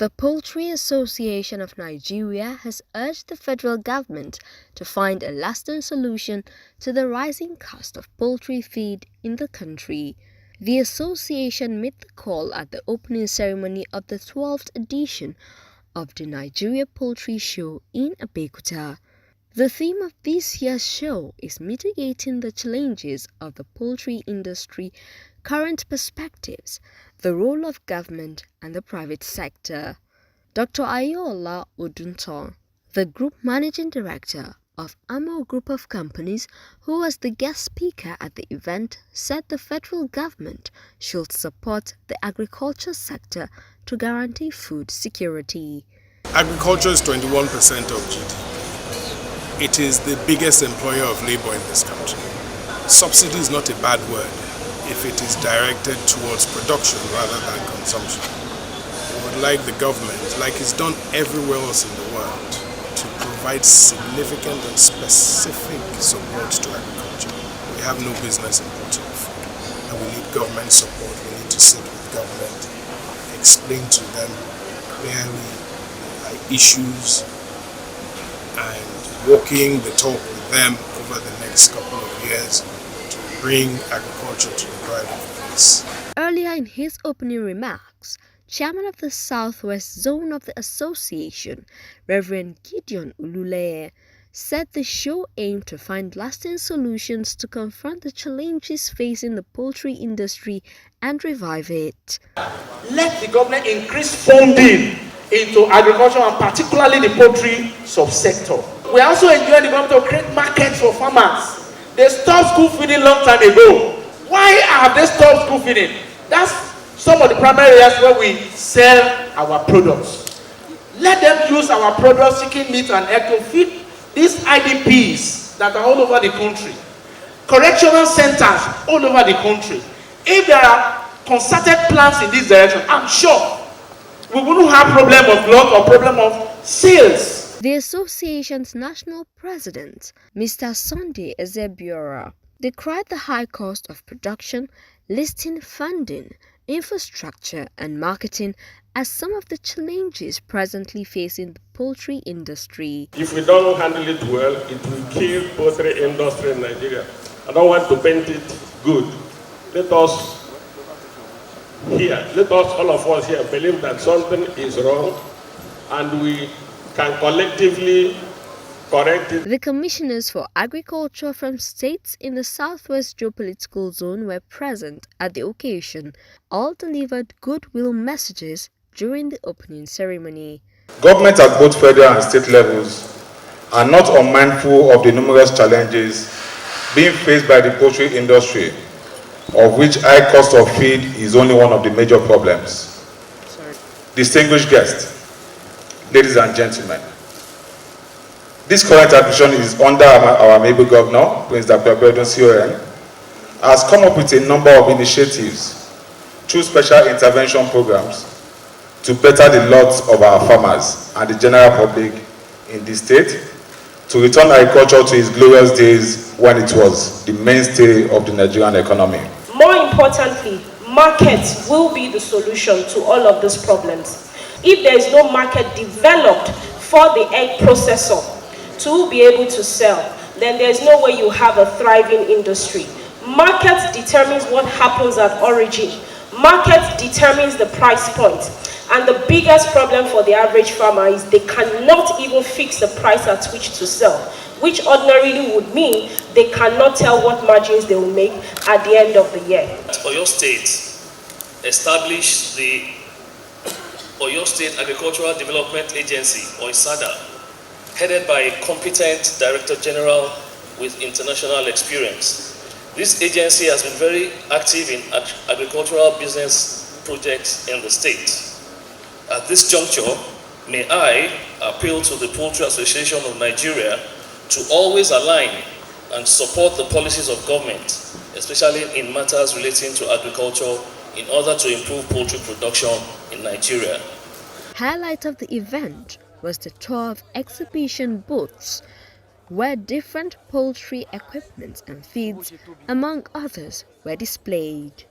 The Poultry Association of Nigeria has urged the federal government to find a lasting solution to the rising cost of poultry feed in the country. The association made the call at the opening ceremony of the 12th edition of the Nigeria Poultry Show in Abeokuta. The theme of this year's show is mitigating the challenges of the poultry industry, current perspectives, the role of government and the private sector. Dr. Ayola Odunton, the Group Managing Director of Amo Group of Companies, who was the guest speaker at the event, said the federal government should support the agriculture sector to guarantee food security. Agriculture is 21% of GDP. It is the biggest employer of labor in this country. Subsidy is not a bad word if it is directed towards production rather than consumption. We would like the government, like it's done everywhere else in the world, to provide significant and specific support to agriculture. We have no business importing food, and we need government support. We need to sit with government, explain to them clearly issues, and walking the talk with them over the next couple of years to bring agriculture to the pride of place. Earlier in his opening remarks, Chairman of the Southwest Zone of the Association, Reverend Gideon Ulule, said the show aimed to find lasting solutions to confront the challenges facing the poultry industry and revive it. Let the government increase funding into agriculture and particularly the poultry subsector. We also enjoy the government to create markets for farmers. They stopped school feeding long time ago. Why have they stopped school feeding? That's some of the primary areas where we sell our products. Let them use our products, chicken, meat and egg, to feed these IDPs that are all over the country. Correctional centers all over the country. If there are concerted plans in this direction, I'm sure we wouldn't have problem of glut or problem of sales. The association's national president, Mr. Sunday Ezebiora, decried the high cost of production, listing funding, infrastructure and marketing as some of the challenges presently facing the poultry industry. If we don't handle it well, it will kill poultry industry in Nigeria. I don't want to paint it good. Let us all of us here believe that something is wrong and we can collectively correct it. The commissioners for agriculture from states in the Southwest Geopolitical Zone were present at the occasion. All delivered goodwill messages during the opening ceremony. Governments at both federal and state levels are not unmindful of the numerous challenges being faced by the poultry industry, of which high cost of feed is only one of the major problems. Distinguished guests, ladies and gentlemen, this current administration is under our amiable governor, Prince Dr. CON, has come up with a number of initiatives through special intervention programs to better the lot of our farmers and the general public in the state, to return agriculture to its glorious days when it was the mainstay of the Nigerian economy. More importantly, markets will be the solution to all of these problems. If there is no market developed for the egg processor to be able to sell, then there is no way you have a thriving industry. Market determines what happens at origin. Market determines the price point. And the biggest problem for the average farmer is they cannot even fix the price at which to sell, which ordinarily would mean they cannot tell what margins they will make at the end of the year. Oyo State established the Oyo State Agricultural Development Agency, or ISADA, headed by a competent Director General with international experience. This agency has been very active in agricultural business projects in the state. At this juncture, may I appeal to the Poultry Association of Nigeria to always align and support the policies of government, especially in matters relating to agriculture, in order to improve poultry production in Nigeria. Highlight of the event was the tour of exhibition booths, where different poultry equipment and feeds, among others, were displayed.